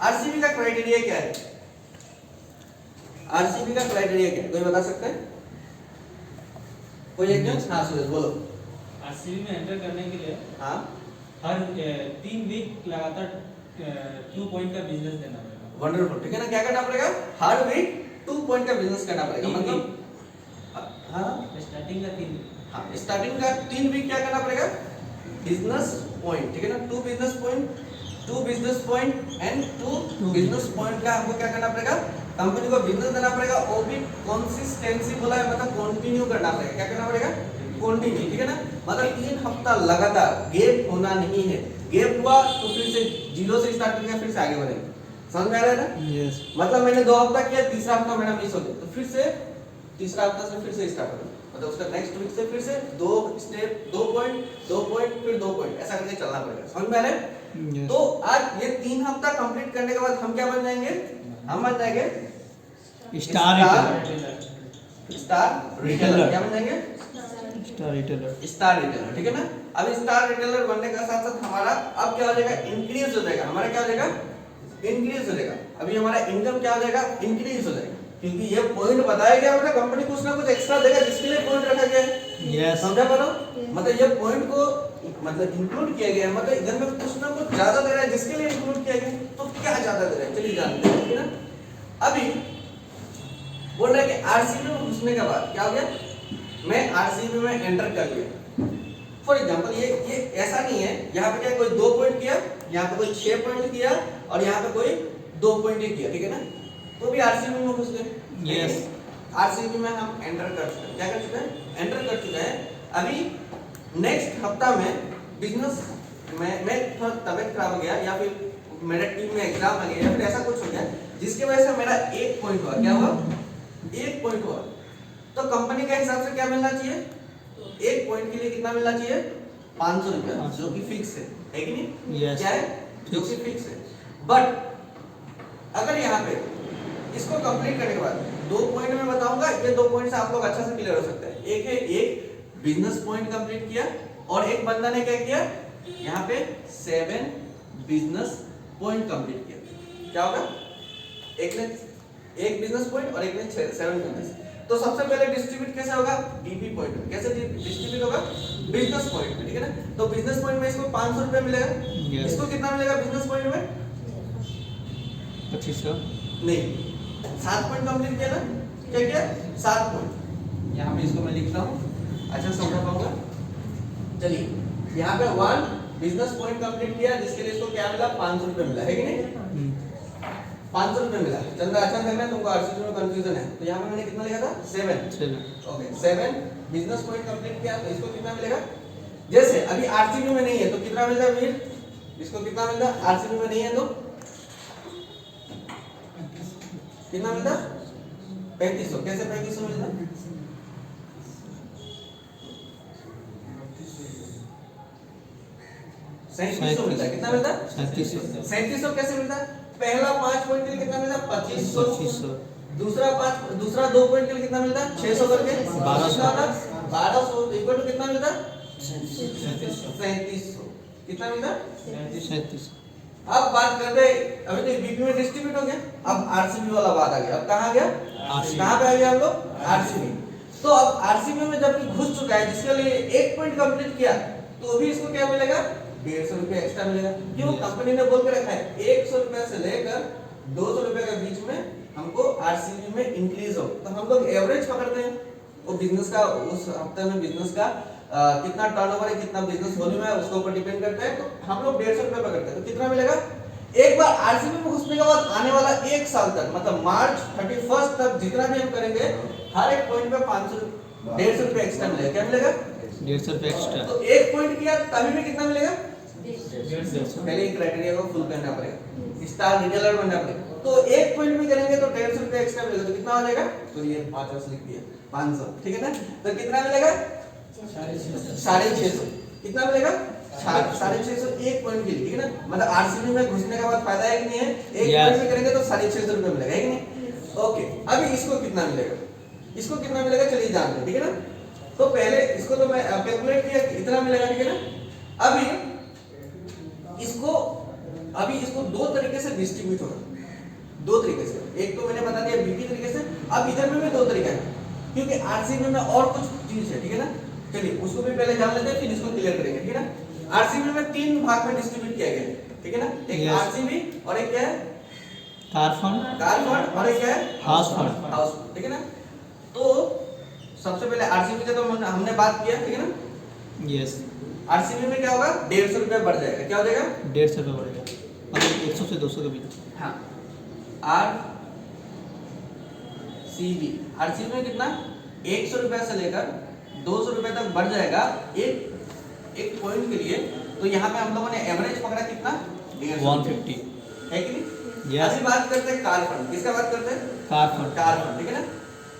RCB का criteria क्या है? आरसीबी का क्राइटेरिया क्या है, कोई बता सकता है? कोई एक जन? हाँ सूरज बोलो। आरसीबी में एंटर करने के लिए हाँ हर 3 वीक लगातार 2 पॉइंट का बिजनेस देना पड़ेगा। वंडरफुल, ठीक है ना? क्या करना पड़ेगा? हर वीक 2 पॉइंट का बिजनेस करना पड़ेगा। मतलब हाँ स्टार्टिंग का 3 वीक, हाँ स्टार्टिंग का 3 वीक क्या करना पड़ेगा? बिजनेस पॉइंट, ठीक है ना? 2 business point, 2 business point and 2 business point का हमको क्या करना पड़ेगा? कंपनी को बिजनेस देना पड़ेगा। वो भी कंसिस्टेंसी बोला है, मतलब कंटिन्यू करना पड़ेगा। क्या करना पड़ेगा? कंटिन्यू, ठीक है ना? मतलब 3 हफ्ता लगातार, गैप होना नहीं है। गैप हुआ तो फिर से जीरो से स्टार्ट करके फिर से आगे बढ़ेंगे। समझ में आ रहा है ना? यस। मतलब मैंने 2 हफ्ता किया, तीसरा हफ्ता मेरा मिस हो गया, तो फिर से तीसरा हफ्ता से फिर से स्टार्ट करो। मतलब उसका नेक्स्ट वीक से फिर से 2 स्टेप, 2 पॉइंट, 2 पॉइंट, फिर 2 पॉइंट, ऐसा करके चलना पड़ेगा। समझ में आ रहा है? Yes. तो आज ये 3 हफ्ता कंप्लीट करने के बाद हम क्या बन जाएंगे? हम बन जाएंगे स्टार रिटेलर। Star retailer. क्या बन जाएंगे? Star retailer. स्टार रिटेलर, ठीक है ना? अब स्टार रिटेलर बनने का साथ साथ हमारा अब क्या हो जाएगा? इंक्रीज हो जाएगा। हमारा क्या हो जाएगा? इंक्रीज हो जाएगा। अभी हमारा इनकम क्या हो जाएगा? इंक्रीज हो जाएगा, क्योंकि ये पॉइंट बताया गया मतलब कंपनी कुछ ना कुछ एक्स्ट्रा देगा जिसके लिए पॉइंट रखा गया है। Yes. समझा पालो? मतलब ये पॉइंट को मतलब इंक्लूड किया गया है, मतलब इधर में कुछ ना कुछ ज्यादा दे रहा है जिसके लिए इंक्लूड किया गया है। तो क्या ज्यादा दे रहा है चलिए जानते हैं, ठीक है ना? अभी बोल रहा है कि आरसीबी में घुसने के बाद क्या हो गया? मैं आरसीबी में एंटर कर लिया। फॉर एग्जांपल ये ऐसा नहीं है यहाँ पे क्या कोई 2 पॉइंट किया, यहाँ पे कोई 6 पॉइंट किया और यहाँ पे कोई 2 पॉइंट ही किया, ठीक है ना? तो भी आरसीबी में घुस गए। Yes. आरसीबी में हम एंटर कर चुके हैं। क्या कर चुके हैं? एंटर कर चुके हैं। अभी नेक्स्ट हफ्ता में बिजनेस मैं थोड़ा तबीयत खराब हो गया या फिर मेरे टीम में एग्जाम आ गया या फिर ऐसा कुछ हो गया जिसकी वजह से मेरा 1 पॉइंट हुआ। क्या हुआ? 1 पॉइंट हुआ। तो कंपनी के हिसाब से क्या मिलना चाहिए? 1 पॉइंट के लिए कितना मिलना चाहिए? 500 रुपया, जो कि फिक्स है कि नहीं? Yes. क्या है? जो कि फिक्स है। बट अगर यहाँ पे इसको कंप्लीट करने के बाद 2 पॉइंट में बताऊंगा, ये 2 पॉइंट से आप लोग अच्छा से क्लियर हो सकते हैं। एक है एक बिजनेस पॉइंट कंप्लीट किया और एक बंदा ने क्या किया? यहाँ पे 7 बिजनेस पॉइंट कंप्लीट किया। क्या होगा? एक ने 1 बिजनेस पॉइंट और एक ने 7 बिजनेस। तो सबसे पहले डिस्ट्रीब्यूट कैसे होगा? बीपी पॉइंट में। कैसे डिस्ट्रीब्यूट होगा? बिजनेस पॉइंट में, ठीक है ना? तो बिजनेस पॉइंट में इसको 500 रुपए मिलेगा। Yes. इसको कितना मिलेगा बिजनेस पॉइंट में? 2500। नहीं, 7 पॉइंट कंप्लीट किया ना? क्या किया? 7 पॉइंट। यहाँ पे इसको मैं लिखता हूँ, अच्छा समझा पाऊंगा। चलिए यहाँ पे 1 बिजनेस पॉइंट कंप्लीट किया जिसके लिए इसको क्या मिला? 500 रुपए मिला, है कि नहीं? 500 रुपए मिला। चंद्र अच्छा करना है, तुमको आरसीबी में कंफ्यूजन है, तो यहाँ पे मैंने कितना लिखा था? 7। ओके, 7 बिजनेस पॉइंट कंप्लीट किया तो इसको कितना मिलेगा? जैसे अभी आरसीबी में नहीं है तो कितना मिलता है वीर? इसको कितना मिलता है? आरसीबी में नहीं है तो कितना मिलता? 3500। कैसे 3500 मिलता? सैंतीस मिलता है। कितना मिलता? 3700 कैसे मिलता? पहला 5 पॉइंट के लिए कितना मिलता? 2500। दूसरा 2 पॉइंट के लिए कितना मिलता? 600 करके 1200 इक्वल टू कितना मिलता? 3700। कितना मिलता? 3700। अब बात करते हैं, अभी तो बीपी में डिस्ट्रीब्यूट हो गया, अब आरसीबी वाला बात आ गया। अब कहाँ आ गया? कहाँ पे आ गया हम लोग? आरसीबी। तो अब आरसीबी में जब घुस चुका है जिसके लिए 1 पॉइंट कंप्लीट किया तो अभी इसको क्या मिलेगा? 150 रुपए एक्स्ट्रा मिलेगा। क्यों? कंपनी ने बोल के रखा है 100 रुपए से लेकर 200 रुपए के बीच में हमको आरसीबी में इंक्रीज हो। तो हम लोग एवरेज पकड़ते हैं वो बिजनेस का, उस हफ्ते में बिजनेस का कितना टर्नओवर है, कितना बिजनेस वॉल्यूम है, उसके ऊपर डिपेंड करता है। तो हम लोग 150 रुपए पकड़ते हैं। तो कितना मिलेगा? एक बार आरसीबी में घुसने के बाद आने वाला 1 साल तक, मतलब मार्च 31 तक जितना भी हम करेंगे, हर एक पॉइंट पे 150 रुपए एक्स्ट्रा मिलेगा। क्या मिलेगा? 150 रुपए एक्स्ट्रा। तो 1 पॉइंट किया तभी भी कितना मिलेगा? 150। पहले क्राइटेरिया को फुल करना पड़ेगा, स्टार रिटेलर बनना पड़ेगा। तो 1 पॉइंट भी करेंगे तो 150 रुपए एक्स्ट्रा मिलेगा। तो कितना हो जाएगा? तो ये 5 लिख दिया, 500, ठीक है ना? तो कितना मिलेगा? 650। कितना मिलेगा? 650 1 पॉइंट के लिए, ठीक है ना? मतलब आरसीबी में घुसने के बाद फायदा है कि नहीं है? 1 पॉइंट भी करेंगे तो 650 रुपए मिलेगा, है कि नहीं? ओके, अभी इसको कितना मिलेगा? इसको कितना मिलेगा चलिए जानते हैं, ठीक है ना? तो पहले इसको तो मैं कैलकुलेट किया कि इतना मिलेगा, ठीक है ना? अभी इसको अभी इसको दो तरीके से डिस्ट्रीब्यूट होगा, दो तरीके से। एक तो मैंने बता दिया बीपी तरीके से, अब इधर में भी दो तरीका है, क्योंकि आरसीबी में और कुछ चीज है, ठीक है ना। चलिए उसको भी पहले जान लेते हैं, फिर इसको क्लियर करेंगे, ठीक है ना। आरसीबी में तीन भाग में डिस्ट्रीब्यूट किया गया है, ठीक है ना। एक Yes. आरसीबी और एक क्या है, कार फंड, कार फंड, और एक क्या है, हाउस फंड। हाउस फंड, ठीक है ना। तो सबसे पहले आरसीबी का तो हमने बात किया, ठीक है ना। यस, आरसीबी में क्या होगा, 150 रुपया बढ़ जाएगा, क्या हो जाएगा, 150 रुपये बढ़ेगा, मतलब 100 से 200 के बीच। हाँ। आरसीबी, आरसीबी में कितना 100 रुपया से लेकर 200 रुपए तक बढ़ जाएगा एक पॉइंट के लिए। तो यहाँ पे हम लोगों ने एवरेज पकड़ा कितना, 150 है कि नहीं। Yes. अभी बात करते हैं कार फंड, किसका बात करते हैं, कार फंड। कार फंड, ठीक है ना।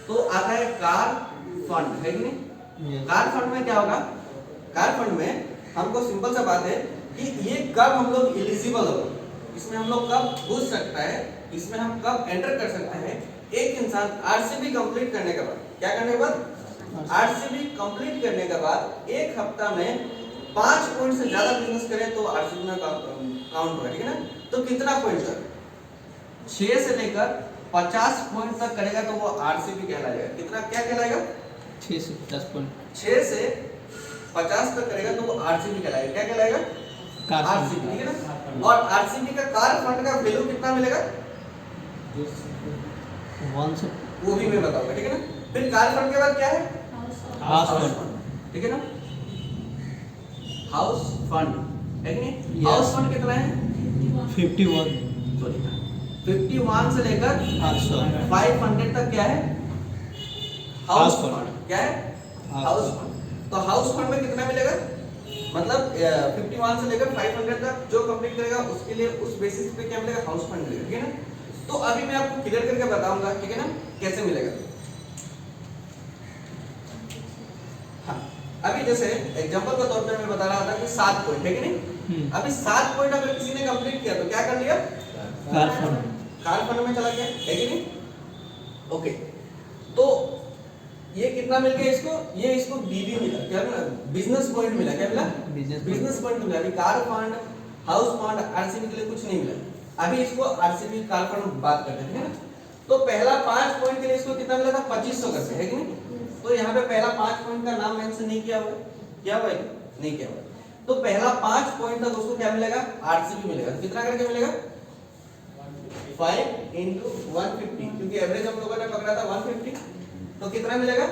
तो आता है कार फंड, है कि नहीं। Yes. कार फंड में क्या होगा, कार फंड में हमको सिंपल सा बात है कि ये कब हम लोग एलिजिबल होगा, इसमें हम लोग कब घुस सकता है, इसमें हम कब एंटर कर सकते हैं। एक इंसान आरसीबी कंप्लीट करने के बाद, क्या करने के बाद, आरसीबी कंप्लीट करने के बाद एक हफ्ता में 5 पॉइंट से ज्यादा बिजनेस करे तो आरसीबी में काउंट होगा, ठीक है ना। तो कितना पॉइंट तक, 6 से लेकर 50 पॉइंट तक करेगा तो वो आरसीबी कहलाएगा। कितना, क्या कहलाएगा, 6 से 50 पॉइंट। 6 से 50 तक करेगा तो वो आरसीबी कहलाएगा, क्या कहलाएगा, कार आरसीबी, ठीक है ना। और आरसीबी का कार फंड का वैल्यू कितना मिलेगा, 1 से वो भी मैं बताऊंगा, ठीक है ना। फिर कार फंड के बाद क्या है, हाउस फंड। फंड, ठीक है ना। हाउस फंड, है कि नहीं। Yes. हाउस फंड कितना है, 51 सॉरी 51 से लेकर 800 500 तक क्या है, हाउस हाउस फंड। फंड, क्या है, हाउस हाउस फंड। फंड। तो हाउस फंड में कितना मिलेगा, मतलब 51 से लेकर 500 तक जो कंप्लीट करेगा उसके लिए उस बेसिस पे क्या मिलेगा, हाउस फंड मिलेगा, ठीक है ना। तो अभी मैं आपको क्लियर करके बताऊंगा, ठीक है ना, कैसे मिलेगा। हाँ, अभी जैसे एग्जांपल के तौर पे मैं बता रहा था कि 7 पॉइंट है कि नहीं। अभी 7 पॉइंट अगर किसी ने कंप्लीट किया तो क्या कर लिया, कार फंड। कार फंड में चला गया, है कि नहीं। ओके, तो ये कितना मिल गया इसको, ये इसको बीबी मिला, क्या मिला, बिजनेस पॉइंट मिला, क्या मिला, बिजनेस पॉइंट मिला। अभी car fund, house fund, RCB के लिए कुछ नहीं मिला। अभी इसको आरसीबी कार फंड बात करते हैं, ठीक है ना। तो पहला 5 पॉइंट के लिए इसको कितना मिला था, 2500 करके, है कि नहीं। तो यहाँ पे पहला 5 पॉइंट का नाम मेंशन नहीं किया हुआ, क्या हुआ, नहीं किया हुआ। तो पहला 5 पॉइंट तक उसको क्या मिलेगा, आरसीबी मिलेगा। तो कितना करके मिलेगा, 5 into 150, क्योंकि एवरेज हम लोगों ने पकड़ा था 150। तो कितना मिलेगा,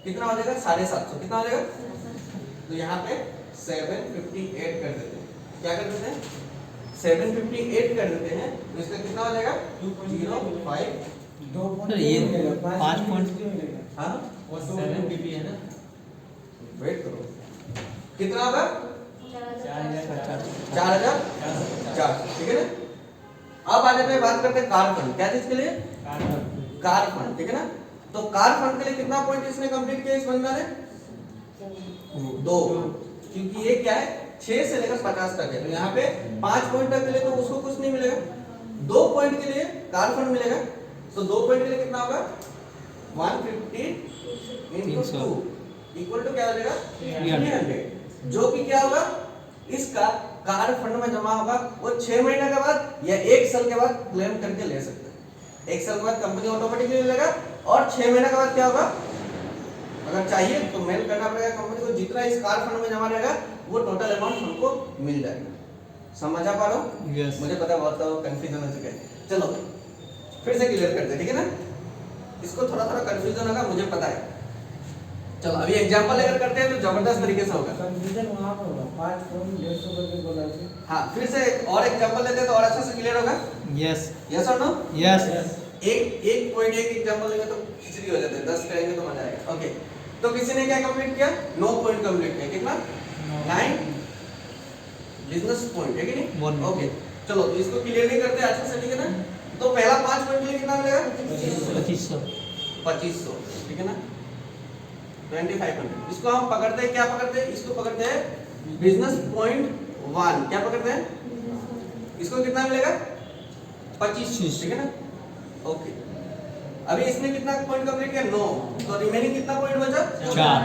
कितना हो जाएगा, 750। कितना हो जाएगा, तो यहाँ पे 758 कर देते हैं, क्या कर देते हैं, 758 कर देते हैं। तो इसका कितना हो जाएगा, 0.5, सर ये 5 पॉइंट। हाँ 7 बीपी है ना, वेट करो, कितना होगा, 4000 4000, ठीक है ना। अब आ जाते हैं, बात करते हैं कार फंड, क्या चीज के लिए, कार फंड, ठीक है ना। तो कार फंड के लिए कितना पॉइंट इसने कंप्लीट किया, इस बंदा ने 2, क्योंकि ये क्या है 6 से लेकर 50 तक है। तो यहाँ पे 5 पॉइंट तक के लिए तो उसको कुछ नहीं मिलेगा, 2 पॉइंट के लिए कार फंड मिलेगा। तो 2 पॉइंट के लिए कितना होगा, 150 into 2 इक्वल टू क्या हो जाएगा, 300, जो कि क्या होगा, इसका कार फंड में जमा होगा। वो 6 महीने के बाद या 1 साल के बाद क्लेम करके ले सकते हैं। 1 साल के बाद कंपनी ऑटोमेटिकली लेगा, और 6 महीने के बाद क्या होगा, अगर चाहिए तो मेल करना पड़ेगा कंपनी को, जितना इस कार फंड में जमा रहेगा वो टोटल अमाउंट हमको मिल जाएगा। समझ आ पा रहा हूँ, Yes. मुझे पता है बहुत कंफ्यूजन हो चुका है। चलो फिर से क्लियर करते हैं, ठीक है ना। इसको थोड़ा थोड़ा कंफ्यूजन होगा, मुझे पता है। चलो अभी एग्जांपल लेकर करते हैं तो जबरदस्त तरीके से होगा। कंफ्यूजन वहां पर होगा, 5 पॉइंट 150 करके बोला थे। हाँ, फिर से एक और एग्जांपल लेते हैं तो और अच्छे से क्लियर होगा। यस यस और नो, यस। एक पॉइंट एक एग्जांपल लेंगे तो खिचड़ी हो जाते हैं, 10 करेंगे तो मजा आएगा। ओके, तो किसी ने क्या कंप्लीट किया, 9 पॉइंट कंप्लीट किया, कितना, 9 बिजनेस पॉइंट, है कि नहीं। ओके, चलो तो इसको क्लियर नहीं करते अच्छे से, ठीक है ना। तो पहला 5 पॉइंट के लिए कितना मिलेगा, 2500, ठीक है ना, 2500। इसको हम पकड़ते हैं, क्या पकड़ते हैं, इसको पकड़ते हैं बिजनेस पॉइंट 1, क्या पकड़ते हैं, इसको कितना मिलेगा, 25, ठीक है ना। ओके, अभी इसने कितना पॉइंट कंप्लीट किया, 9, तो रिमेनिंग कितना पॉइंट बचा, 4।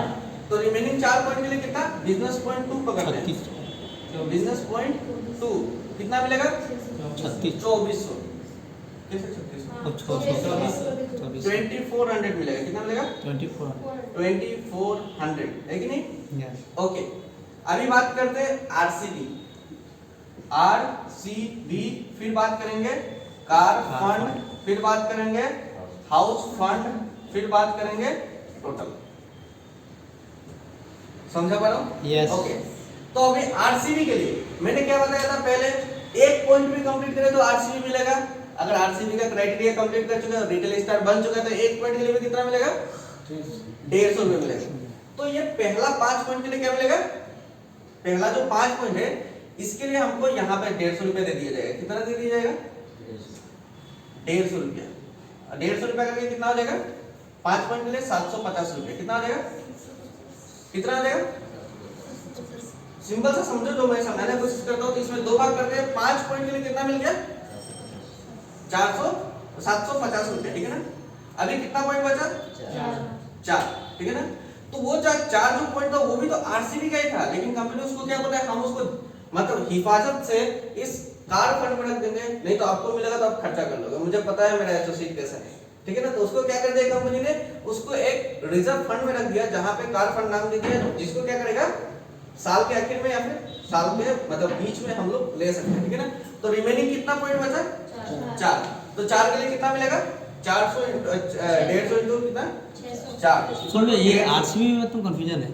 तो रिमेनिंग 4 पॉइंट के लिए कितना, बिजनेस पॉइंट 2 पकड़ते हैं। तो बिजनेस पॉइंट 2 कितना मिलेगा 36 2400 कैसे 3600 और 600 2400 मिलेगा कितना मिलेगा 24 2400 है कि नहीं यस ओके अभी बात करते हैं आरसीबी आरसीबी फिर बात करेंगे कार फंड फिर बात करेंगे हाउस फंड फिर बात करेंगे टोटल समझा पा रहा हूं Yes. ओके तो अभी आरसीबी के लिए मैंने क्या बताया था पहले एक पॉइंट भी कंप्लीट करे तो आरसीबी मिलेगा अगर आरसीबी का क्राइटेरिया कंप्लीट कर चुका है रिटेल स्टार बन चुका है तो एक पॉइंट के लिए भी कितना मिलेगा 150 रुपए मिलेगा तो ये पहला 5 पॉइंट के लिए क्या मिलेगा पहला जो 5 पॉइंट है इसके लिए हमको यहाँ पे 150 रुपए दे दिया जाएगा कितना दे दिया जाएगा 150 रुपया 150 रुपया करके कितना हो जाएगा 5 पॉइंट के लिए 750 रुपए कितना आ जाएगा कितना आ जाएगा सिंपल सा समझो जो मैं समझाने की कोशिश करता हूँ तो इसमें 2 भाग करते हैं 5 पॉइंट के लिए कितना मिल गया 750 रुपए ठीक है ना अभी कितना पॉइंट बचा 4 ठीक है ना तो वो 4 जो पॉइंट था वो भी तो आरसीबी का ही था लेकिन कंपनी उसको क्या बोला है हम उसको मतलब हिफाजत से इस कार फंड में रख देंगे नहीं तो आपको मिलेगा तो आप खर्चा कर लोगे मुझे पता है मेरा एसोसिएट कैसा है ठीक है ना तो उसको क्या कर दिया कंपनी ने उसको एक रिजर्व फंड में रख दिया जहां पे कार फंड नाम दे दिया जिसको क्या करेगा साल के आखिर में या फिर साल के मतलब बीच में हम लोग ले सकते हैं ठीक है ना तो रिमेनिंग कितना पॉइंट बचा 4 तो 4 के लिए कितना मिलेगा 400 150 इंटू कितना 4 सुन लो ये आरसीबी में तुम कंफ्यूजन है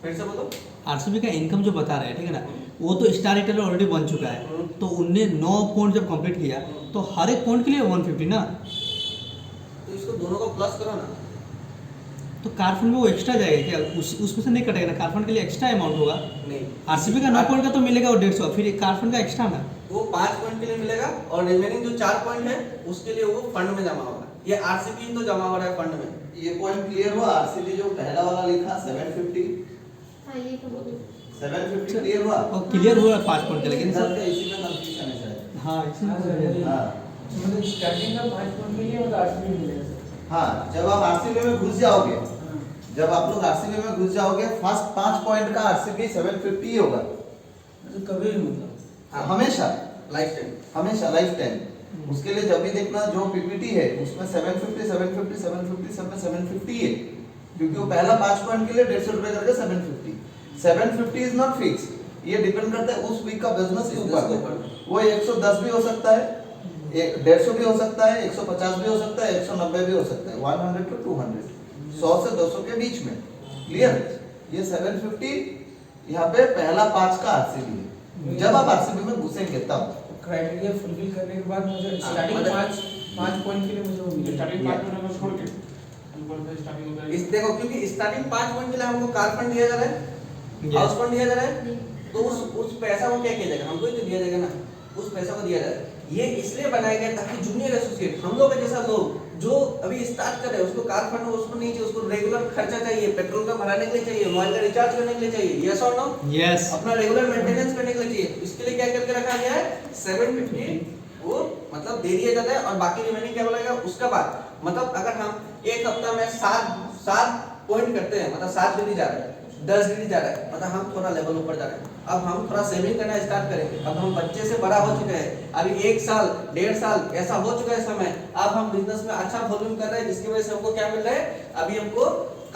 फिर से बोलो आरसीबी का इनकम जो बता रहे हैं ठीक है ना वो तो स्टार रिटेलर ऑलरेडी बन चुका है तो उनने 9 पॉइंट जब कंप्लीट किया तो हर एक पॉइंट के लिए 150 ना तो इसको दोनों को प्लस करो ना तो कार फंड में वो एक्स्ट्रा जाएगा क्या उसमें से नहीं कटेगा ना कार फंड के लिए एक्स्ट्रा अमाउंट होगा नहीं आरसीबी का 9 पॉइंट का तो मिलेगा वो 150 फिर कार फंड का एक्स्ट्रा ना वो 5 पॉइंट के लिए मिलेगा और रिमेनिंग जो 4 पॉइंट है उसके लिए वो फंड में जमा होगा ये आरसीबी तो जमा हो रहा है फंड में ये पॉइंट क्लियर हुआ आरसीबी जो पहला वाला लिखा 750 हाँ ये तो 750 क्लियर हुआ और क्लियर हुआ 5 पॉइंट का लेकिन सर सर का इसी में कंफ्यूजन है शायद हाँ इसी में हाँ, confusion है। हाँ मतलब स्टार्टिंग का 5 पॉइंट के लिए मतलब आरसीबी मिलेगा सर हाँ जब आप आरसीबी में घुस जाओगे हाँ जब आप लोग आरसीबी में घुस जाओगे फर्स्ट 5 पॉइंट का आरसीबी 750 ही होगा मतलब कभी भी मतलब हमेशा लाइफ टाइम हमेशा लाइफ टाइम उसके लिए जब भी देखना जो पीपीटी है उसमें 750 750 750 सब में 750 है क्योंकि वो पहला 5 पॉइंट के लिए 150 रुपए करके 750 इज नॉट फिक्स ये डिपेंड करता है उस वीक का बिजनेस के ऊपर वो 110 भी हो सकता है 150 भी हो सकता है 150 भी हो सकता है 190 भी हो सकता है 100 to 200 100 से 200 के बीच में क्लियर ये 750 यहाँ पे पहला 5 का आरसीबी है जब आप आरसीबी में घुसेंगे तब क्राइटेरिया फुलफिल करने के बाद मुझे हाँ, स्टार्टिंग मतलब- 5 पॉइंट के लिए मुझे वो मिलेगा स्टार्टिंग 5 मिनट में छोड़ के स्टार्टिंग में इस देखो क्योंकि स्टार्टिंग 5 पॉइंट के लिए हमको कार फंड दिया जा रहा है Yes. हाउस फंड दिया जा रहा है तो उस पैसा को क्या किया जाएगा हमको ही तो दिया जाएगा ना उस पैसा को दिया जाएगा ये इसलिए बनाया गया ताकि जूनियर एसोसिएट हम लोग के जैसा लोग जो अभी स्टार्ट कर रहे हैं उसको कार फंड उसको नहीं चाहिए उसको रेगुलर खर्चा चाहिए पेट्रोल का भराने के लिए चाहिए मोबाइल का रिचार्ज करने के लिए चाहिए यस और नो यस अपना रेगुलर मेंटेनेंस करने के लिए चाहिए इसके लिए क्या करके रखा गया है 750 वो मतलब दे दिया जाता है और बाकी रिमेनिंग क्या बोला जाएगा उसका बाद मतलब अगर हम एक हफ्ता में 7 पॉइंट करते हैं मतलब 7 डिग्री जा रहा है 10 डिग्री जा रहा है मतलब हम थोड़ा लेवल ऊपर जा रहे हैं अब हम थोड़ा सेविंग करना स्टार्ट करेंगे अब हम बच्चे से बड़ा हो चुके हैं अभी 1 साल 1.5 साल ऐसा हो चुका है समय अब हम बिजनेस में अच्छा वॉल्यूम कर रहे हैं जिसकी वजह से हमको क्या मिल रहा है अभी हमको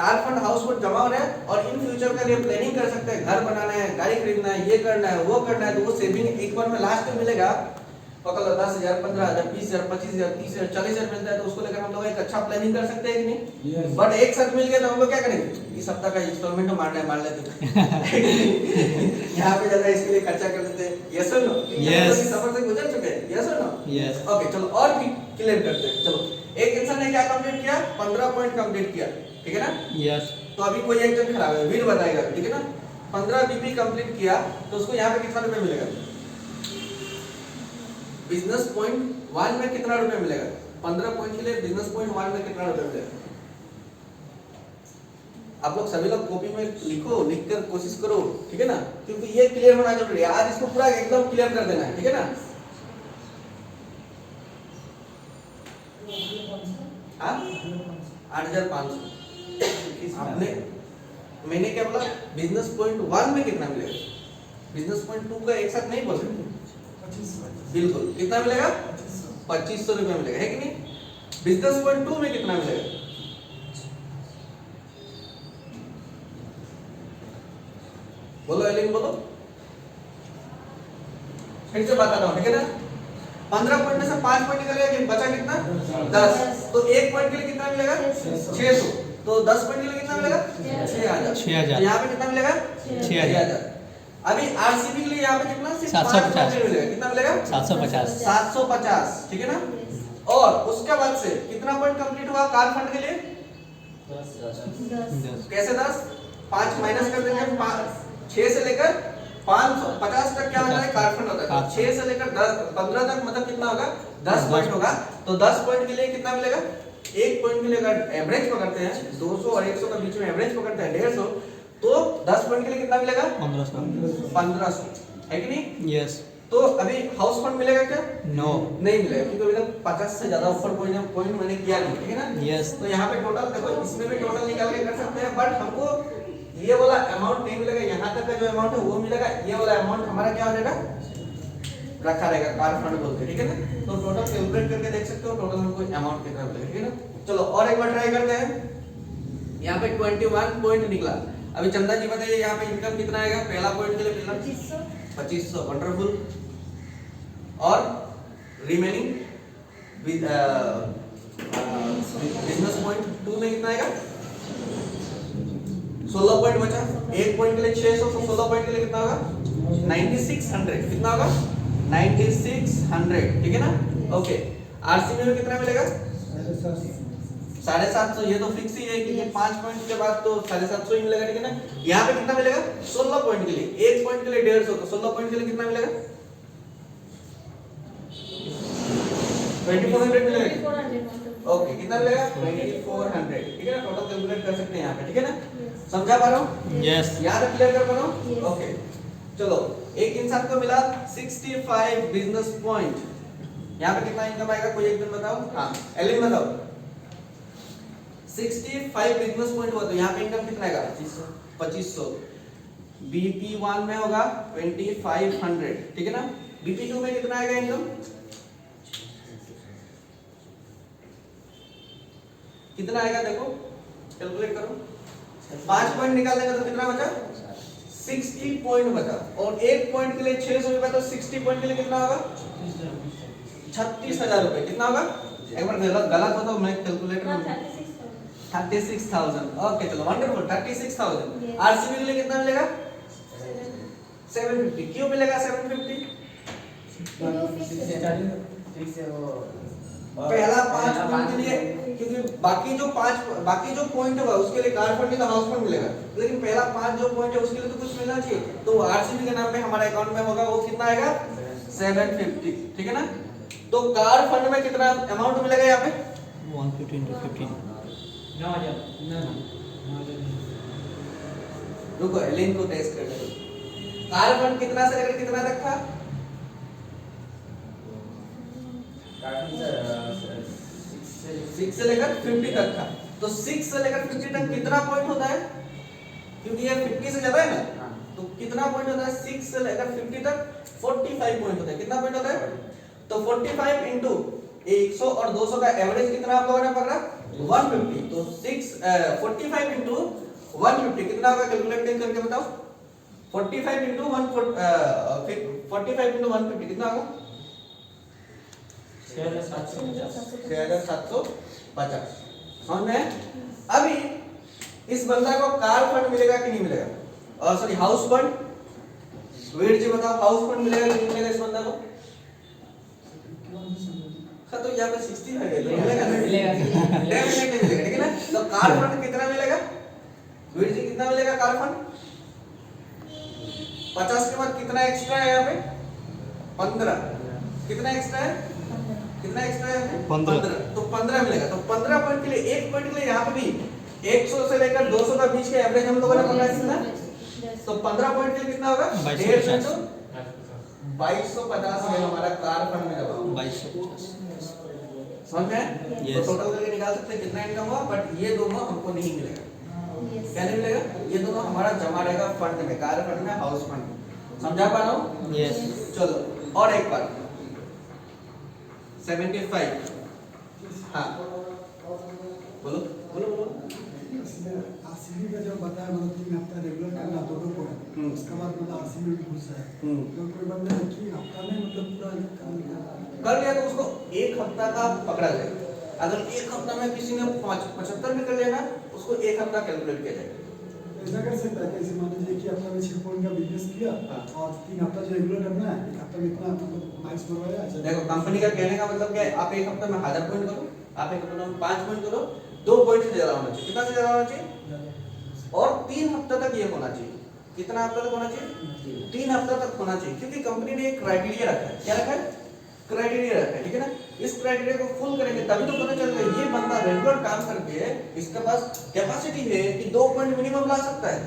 कार फंड हाउस फंड जमा हो रहा है और इन फ्यूचर का लिए प्लानिंग कर सकते हैं घर बनाना है गाड़ी खरीदना है ये करना है वो करना है तो वो सेविंग एक बार में लास्ट में मिलेगा पकड़ लो 10,000 15,000 20,000 25,000 30,000 40,000 मिलता है तो उसको लेकर हम लोग एक अच्छा प्लानिंग कर सकते हैं कि नहीं Yes. बट एक साथ मिल गया तो हम लोग क्या करेंगे इस हफ्ता का इंस्टॉलमेंट मारना है मार लेते यहाँ पे ज्यादा इसके लिए खर्चा कर देते हैं यस और नो Yes. सफर से गुजर चुके हैं यस और नो Yes. ओके चलो और भी क्लियर करते हैं चलो एक इंसान ने क्या कंप्लीट किया 15 पॉइंट कंप्लीट किया ठीक है ना यस तो अभी कोई एक जन खराब है वीर बताएगा ठीक है ना 15 बीपी कंप्लीट किया तो उसको यहाँ पे कितना रुपए मिलेगा बिजनेस पॉइंट 1 में कितना रुपए मिलेगा 15 पॉइंट के लिए बिजनेस पॉइंट 1 में कितना रुपए मिलेगा आप लोग सभी लोग कॉपी में लिखो लिखकर कोशिश करो ठीक है ना क्योंकि ये क्लियर होना जरूरी है आज इसको पूरा एकदम क्लियर कर देना है ठीक है ना हाँ 8,500 आपने मैंने क्या बोला बिजनेस पॉइंट 1 में कितना मिलेगा बिजनेस पॉइंट 2 का एक साथ नहीं बोल सकते बिल्कुल कितना मिलेगा 2500 रुपये मिलेगा, है कि नहीं। बिजनेस पॉइंट 2 में कितना मिलेगा, बोलो एलिन बोलो, फिर से बताता हूँ, ठीक है ना। 15 पॉइंट में से 5 पॉइंट निकलेगा, कि बचा कितना 10, तो 1 पॉइंट के लिए कितना मिलेगा 600, तो 10 पॉइंट के लिए कितना मिलेगा 6000, 6000। तो यहाँ पे कितना मिलेगा 6000। अभी आरसीबी के लिए यहाँ पे कितना सिर्फ 750 5 पॉइंट मिलेगा, कितना मिलेगा 750। 750, ठीक है ना। और उसके बाद से कितना पॉइंट कंप्लीट हुआ कार फंड के लिए, 10। कैसे 10, 5 माइनस कर देंगे, 6 से लेकर 550 तक क्या होता है कार फंड होता है, 6 से लेकर 15 तक मतलब कितना होगा 10 पॉइंट होगा, तो 10 पॉइंट के लिए कितना मिलेगा, 1 पॉइंट के लिए अगर एवरेज पकड़ते हैं 200 और 100 के बीच में एवरेज पकड़ते हैं 150, तो 10 पॉइंट के लिए कितना मिलेगा 1500, है कि नहीं। यस। तो अभी हाउस फंड मिलेगा क्या, नो। नहीं मिलेगा, क्योंकि अभी तक 50 से ज्यादा ऊपर पॉइंट मैंने किया नहीं, ठीक है ना। यस। तो यहाँ पे टोटल देखो, इसमें भी टोटल निकाल के कर सकते हैं, बट हमको ये वाला अमाउंट नहीं मिलेगा, यहाँ तक का जो अमाउंट है वो मिलेगा, ये वाला अमाउंट हमारा क्या हो जाएगा रखा रहेगा कार फंड बोल के, ठीक है ना। तो टोटल कैलकुलेट करके देख सकते हो टोटल हमको अमाउंट कितना मिलेगा, ठीक है ना। चलो और एक बार ट्राई करते हैं, यहाँ पे 21 पॉइंट निकला। अभी चंदा जी बताइए यहाँ पे इनकम कितना आएगा, पहला पॉइंट के लिए मिला 2500, वंडरफुल। और रिमेनिंग बिजनेस पॉइंट 2 में कितना आएगा 16 पॉइंट बचा, 1 पॉइंट के लिए 600, तो 16 पॉइंट के लिए कितना होगा 9600, कितना होगा 9600, ठीक है ना। ओके, आरसीबी में कितना मिलेगा 750, ये तो फिक्स ही है क्योंकि 5 पॉइंट के बाद तो 750 ही मिलेगा, ठीक है ना। यहाँ पे कितना मिलेगा 16 पॉइंट के लिए, 1 पॉइंट के लिए 150, तो 16 पॉइंट के लिए कितना मिलेगा 2400 मिलेगा। ओके, कितना मिलेगा 2400, ठीक है ना। टोटल कैलकुलेट कर सकते हैं यहाँ पे, ठीक है ना। समझा पा रहा हूँ, यस। याद है, क्लियर कर पा रहा हूँ। ओके चलो, एक इंसान को मिला 65 बिजनेस पॉइंट, यहाँ पे कितना इनकम आएगा कोई एक दिन बताओ, हाँ एलिन बताओ। 65 बिजनेस पॉइंट हुआ तो यहाँ पे इनकम कितना आएगा 2500। BP1 में होगा 2500, ठीक है ना। BP2 में कितना आएगा इनकम, कितना आएगा देखो, कैलकुलेट करो। 5 पॉइंट निकाल देंगे तो कितना बचा 60 पॉइंट बचा, और 1 पॉइंट के लिए 600 रुपए, तो 60 पॉइंट के लिए कितना होगा 36,000 रुपए, कितना होगा, एक बार गलत हो तो मैं कैलकुलेटर 36,000। ओके चलो वंडरफुल, 36,000। आरसीबी के लिए कितना मिलेगा 750, क्यों मिलेगा 750, पहला 5 पॉइंट के लिए, क्योंकि बाकी जो पॉइंट होगा उसके लिए कार फंड नहीं तो हाउस फंड मिलेगा, लेकिन पहला 5 जो पॉइंट है उसके लिए तो कुछ मिलना चाहिए, तो आरसीबी के नाम पे हमारे अकाउंट में होगा, वो कितना आएगा 750, ठीक है ना। तो कार फंड में कितना अमाउंट मिलेगा यहाँ पे 150 into 15। 9000। रुको एलिन को टेस्ट कर ले। कार फंड कितना से लेकर कितना तक था 6 से लेकर 50 तक था, तो 6 से लेकर 50 तक कितना पॉइंट होता है, क्योंकि ये 50 से ज्यादा है ना, तो कितना पॉइंट होता है 6 से लेकर 50 तक 45 पॉइंट होता है, कितना पॉइंट होता है, तो 45 इंटू 100 और 200 का एवरेज कितना आप लोगों ने पकड़ा 150, तो 45 इंटू 150 कितना होगा, कैलकुलेट करके बताओ। 45 इंटू 150 कितना होगा 6750, समझ में। अभी इस बंदा को कार फंड मिलेगा कि नहीं मिलेगा, और sorry house fund, Veer ji बताओ हाउस फंड मिलेगा कि नहीं मिलेगा इस बंदा को। हाँ तो यहाँ पे 60 है, तो मिलेगा डेफिनेटली मिलेगा, ठीक है ना। तो कार फंड कितना मिलेगा वीर जी, कितना मिलेगा कार फंड 50 के बाद कितना एक्स्ट्रा है यहाँ पे 15, कितना एक्स्ट्रा है, कितना एक्स्ट्रा है 15, तो 15 मिलेगा। तो 15 पॉइंट के लिए 1 पॉइंट के लिए यहाँ पे भी 100 से लेकर 200 का बीच का एवरेज हम लोगों ने पकड़ा कितना, तो 15 पॉइंट के लिए कितना होगा 2250 में हमारा कार फंड में जमा होगा, 2250। समझ में। Yes. तो टोटल करके निकाल सकते हैं कितना इनकम हुआ, बट ये दोनों हमको नहीं मिलेगा, क्या नहीं मिलेगा, ये दोनों हमारा जमा रहेगा फंड में, कार फंड में, हाउस फंड में। समझा पा रहा हूँ। यस। चलो और एक बार 75। हाँ बोलो बोलो बोलो। आरसीबी का जब बताया मतलब 3 हफ्ता रेगुलर करना दोनों को है, उसके बाद मतलब आरसीबी में घुस है, तो कोई बंदा है कि हफ्ता में मतलब पूरा कर लिया तो उसको एक हफ्ता का पकड़ा जाएगा। अगर एक हफ्ता में किसी ने 75 में कर लिया ना, उसको एक हफ्ता कैलकुलेट किया जाएगा। ऐसा कर सकता है कैसे मान लीजिए कि हफ्ता में 6 पॉइंट का बिजनेस किया और 3 हफ्ता जो रेगुलर करना है, एक हफ्ता में इतना मतलब माइक्स मरवाया। देखो कंपनी का कहने का मतलब क्या है, आप एक हफ्ते में 1000 पॉइंट करो, आप एक हफ्ते में 5 पॉइंट करो, 2 पॉइंट से ज्यादा होना चाहिए। कितना से ज्यादा होना चाहिए? और 3 हफ्ते तक ये होना चाहिए। कितना हफ्ता तक होना चाहिए? 3 हफ्ता तक होना चाहिए, क्योंकि कंपनी ने एक क्राइटेरिया रखा है। क्या रखा है? क्राइटेरिया रखा है, ठीक है ना। इस क्राइटेरिया को फुल करेंगे तभी तो पता चलेगा ये बंदा रेगुलर काम करके इसके पास कैपेसिटी है कि 2 पॉइंट मिनिमम ला सकता है।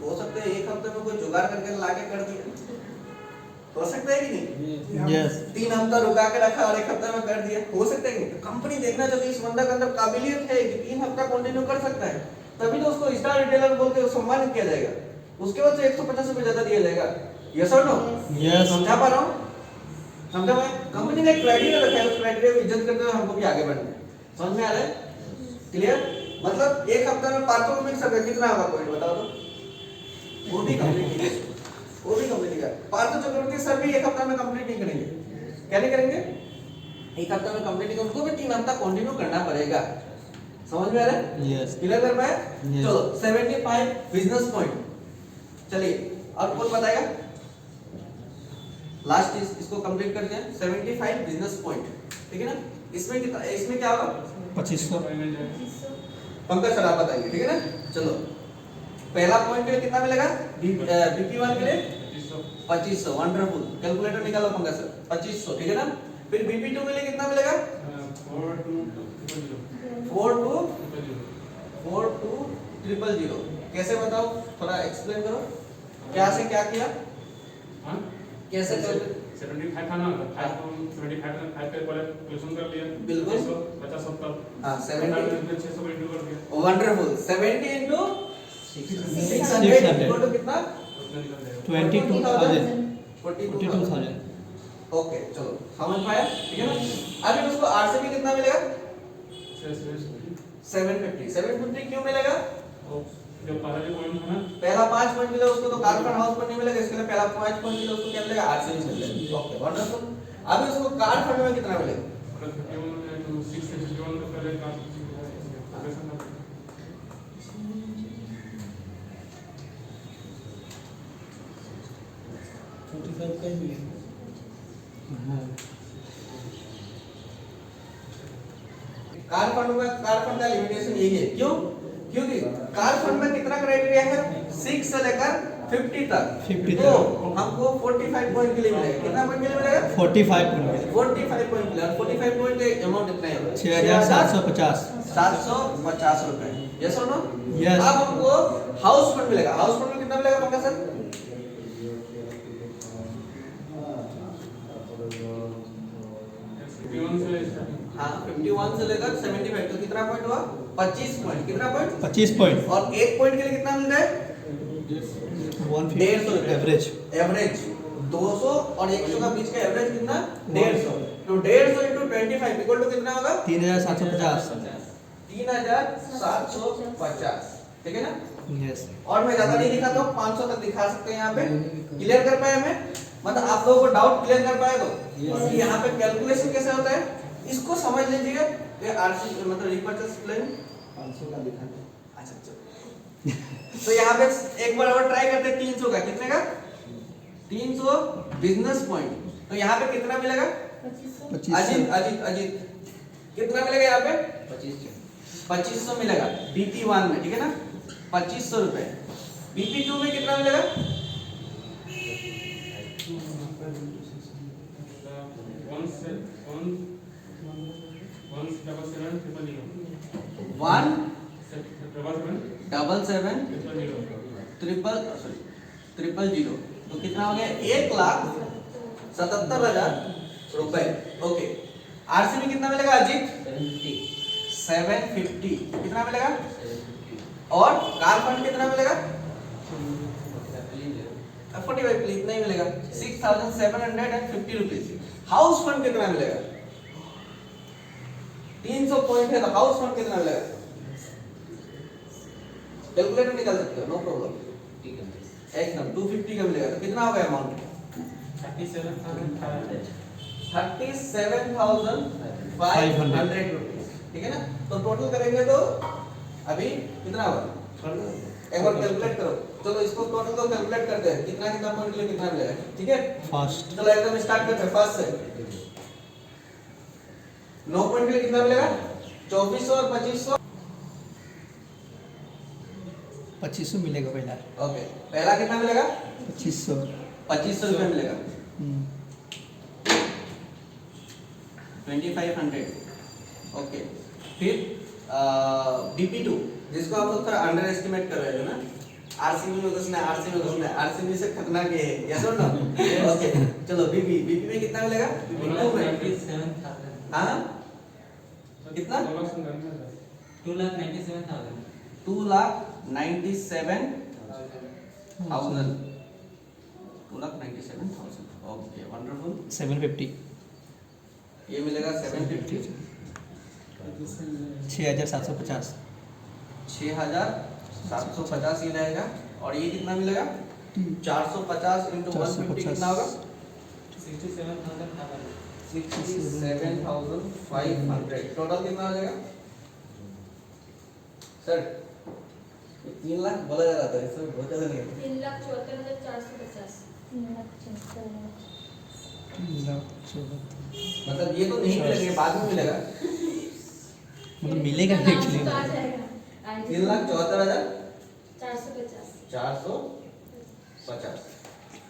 हो सकता है एक हफ्ते में कोई जुगाड़ करके लाके कर दिया, हो सकता है कि नहीं? यस 3 हफ्ता रुका के रखा और एक हफ्ते में कर दिया, हो सकता है कि नहीं? कंपनी देखना चाहती है इस बंदा के अंदर काबिलियत है कि 3 हफ्ता कंटिन्यू कर सकता है, तभी तो उसको स्टार रिटेलर बोल के सम्मानित किया जाएगा। उसके बाद से 150 रुपए ज्यादा दिया जाएगा। यस और नो? यस समझा पा रहा हूँ? समझा भाई? कंपनी ने एक क्राइटेरिया रखा है, उस क्राइटेरिया को इज्जत करते हुए हमको भी आगे बढ़ना है। समझ में आ रहा है? क्लियर? मतलब एक हफ्ते में 500 को मिल सकता है, कितना होगा पॉइंट बताओ तो? वो भी कंप्लीट नहीं, वो भी कंप्लीट कर। पार्थ चक्रवर्ती सर भी एक हफ्ता में कंप्लीट नहीं करेंगे। क्या नहीं करेंगे? एक हफ्ता में कंप्लीट नहीं, उनको भी 3 हफ्ता कंटिन्यू करना पड़ेगा। समझ में आ रहा है? यस क्लियर कर पाए? Yes. चलो 75 बिजनेस पॉइंट। चलिए और कौन बताएगा? लास्ट इसको कंप्लीट कर दिया। 75 बिजनेस पॉइंट, ठीक है ना। इसमें कितना, इसमें क्या होगा? 2500 पंकज सर आप बताइए, ठीक है ना। चलो पहला पॉइंट के लिए कितना मिलेगा? BP1 के लिए 2500। वंडरफुल, कैलकुलेटर निकालो पंकज सर। 2500, ठीक है ना। फिर BP2 के लिए कितना मिलेगा? 42000। कैसे बताओ, थोड़ा एक्सप्लेन करो। क्या से क्या किया? कैसे कर? 75 था ना, 5 को 75 में 5 पे कैलकुलेशन कर लिया। बिल्कुल। 50 70। हां 70 600 को इंटू कर दिया। वंडरफुल। 70 into 600 600 इक्वल टू कितना? उतना निकल जाएगा। 22,000 42,000। 42,000 ओके चलो समझ पाया, ठीक है ना। अभी उसको आरसीबी कितना मिलेगा? 750। 750 क्यों मिलेगा? जो पहला जो पॉइंट था ना, पहला 5 पॉइंट मिला उसको, तो कारखाना हाउस पर नहीं मिलेगा, इसके लिए पहला 5 पॉइंट मिला उसको क्या मिलेगा? आरसीबी से मिलेगा। Okay wonderful. अभी उसको कार फंड में कितना मिलेगा? अगर 51 में तो 661 तो पहले का ऑपरेशन था। कार फंड का लिमिटेशन यही है। क्यों? क्योंकि कार फंड में कितना क्राइटेरिया है? 6 से लेकर 50 तक। 50 तो तक। हमको 45 पॉइंट के लिए मिलेगा। कितना पॉइंट के लिए मिलेगा? 45 पॉइंट 45 पॉइंट मिलेगा। 45 पॉइंट का अमाउंट कितना है? 6750 750 रुपए। यस और नो? Yes. अब हमको हाउस फंड मिलेगा। हाउस फंड में कितना मिलेगा पंकज सर? 51 से स्टार्टिंग। हाँ 51 से लेकर 75, तो कितना पॉइंट हुआ? 25 पॉइंट। कितना पॉइंट? 25 पॉइंट और एक पॉइंट के लिए कितना मिल रहा है? 150 एवरेज एवरेज 200 और 100 का बीच का एवरेज कितना? 150। तो 150 into 25 इक्वल टू कितना होगा? 3750 3750, ठीक है ना। यस और मैं ज्यादा नहीं दिखाता हूँ, 500 तक दिखा सकते हैं यहाँ पे। क्लियर कर पाए हमें? मतलब आप लोगों को डाउट क्लियर कर पाए तो कि यहाँ पे कैलकुलेशन कैसे होता है इसको समझ लीजिएगा। ये आरसी मतलब रिपर्चेस प्लान 500 का दिखाते हैं। अच्छा चलो तो यहाँ पे एक बार और ट्राई करते हैं 300 का। कितने का? 300 बिजनेस पॉइंट। तो यहाँ पे कितना मिलेगा? 2500 अजीत कितना मिलेगा यहाँ पे? 2500 मिलेगा BP1 में, ठीक है ना। 2500 रुपए। BP2 में कितना मिलेगा? 177 तो कितना हो गया? 1,77,000 रुपए। ओके आरसीबी कितना मिलेगा अजीत? 750। कितना मिलेगा? और कार फंड कितना मिलेगा? 45 प्लीज नहीं मिलेगा 6750 रुपीज। हाउस फंड कितना मिलेगा? 300 पॉइंट है तो हाउस फंड कितना मिलेगा? कैलकुलेटर निकाल सकते हो, नो प्रॉब्लम। ठीक है एकदम 250 का मिलेगा तो कितना होगा अमाउंट? 37,500 रुपीज, ठीक है ना? तो टोटल करेंगे तो अभी कितना होगा? एक बार कैलकुलेट करो। चलो इसको टोटल को कैलकुलेट करते हैं, कितना कितना पॉइंट के लिए कितना मिलेगा, ठीक है? फर्स्ट चलो एकदम स्टार्ट करते हैं फर्स्ट से। 9 पॉइंट के लिए कितना मिलेगा? 2400 और 2500। 2500 मिलेगा पहला। ओके, पहला कितना मिलेगा? 2500। 2500 रुपए मिलेगा। 2500। ओके, फिर BP2 जिसको आप लोग थोड़ा अंडर एस्टिमेट कर रहे हो ना, आरसीबी में घुसना है, आरसीबी में घुसना है, आरसीबी से खतरनाक ये है, यस और नो? ओके, चलो बीपी में कितना मिलेगा? BP2 में 97,000। हाँ कितना? 2,97,000। 2,97,000। 2,97,000। Okay, wonderful. 750। ये मिलेगा 750। 6750। 6,750 ये रहेगा। और ये कितना मिलेगा? 450 इंटू 150 कितना होगा? 67,500। 67,500। टोटल कितना हो जाएगा सर? 3 लाख बोला जा रहा था, इसमें बहुत ज्यादा नहीं है। 3,74,450। मतलब ये तो नहीं मिलेगा, बाद में मिलेगा। मतलब मिलेगा इतना एक्चुअली। तो आ जाएगा। 3,74,450। 450।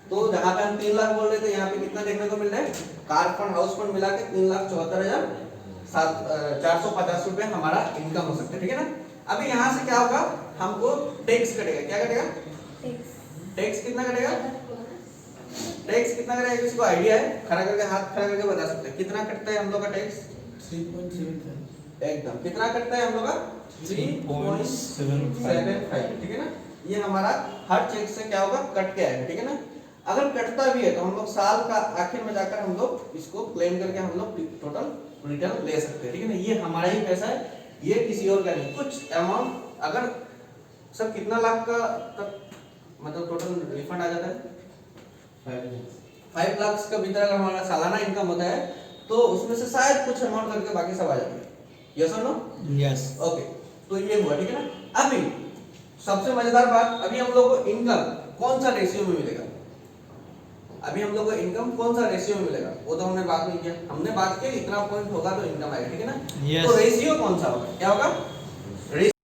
तो जहाँ पे हम 3 लाख बोल रहे थे, यहाँ पे कितना देखने को मिल रहा है? कार फंड हाउस फंड मिला के 3,74,450 रुपए हमारा इनकम हो सकता है, ठीक है ना? अभी यहाँ से क्या होगा? हमको टैक्स कटेगा। क्या कटेगा? टैक्स कितना कटेगा? टैक्स कितना कटेगा? किसी को आइडिया है? खड़ा करके, हाथ खड़ा करके बता सकते हैं कितना कटता है हम लोग का टैक्स? 3.75। एकदम कितना कटता है हम लोग का? 3.75, ठीक है ना? ये हमारा हर चेक से क्या होगा? कट के आएगा, ठीक है ना? अगर कटता भी है तो हम लोग साल का आखिर में जाकर हम लोग इसको क्लेम करके हम लोग टोटल रिटर्न ले सकते हैं, ठीक है ना? ये हमारा ही पैसा है, ये किसी और का नहीं। कुछ अमाउंट अगर सर कितना लाख का तक मतलब टोटल रिफंड आ जाता है? 5 लाख का भीतर अगर हमारा सालाना इनकम होता है तो उसमें से शायद कुछ अमाउंट करके बाकी सब आ जाता है। यस और नो? यस। ओके, तो ये हुआ, ठीक है ना? अभी सबसे मजेदार बात, अभी हम लोग को इनकम कौन सा रेशियो में मिलेगा? अभी हम लोग को इनकम कौन सा रेशियो में मिलेगा वो तो हमने बात नहीं किया। हमने बात की इतना पॉइंट होगा तो इनकम आएगा, ठीक है ना? Yes. तो रेशियो कौन सा होगा? क्या होगा?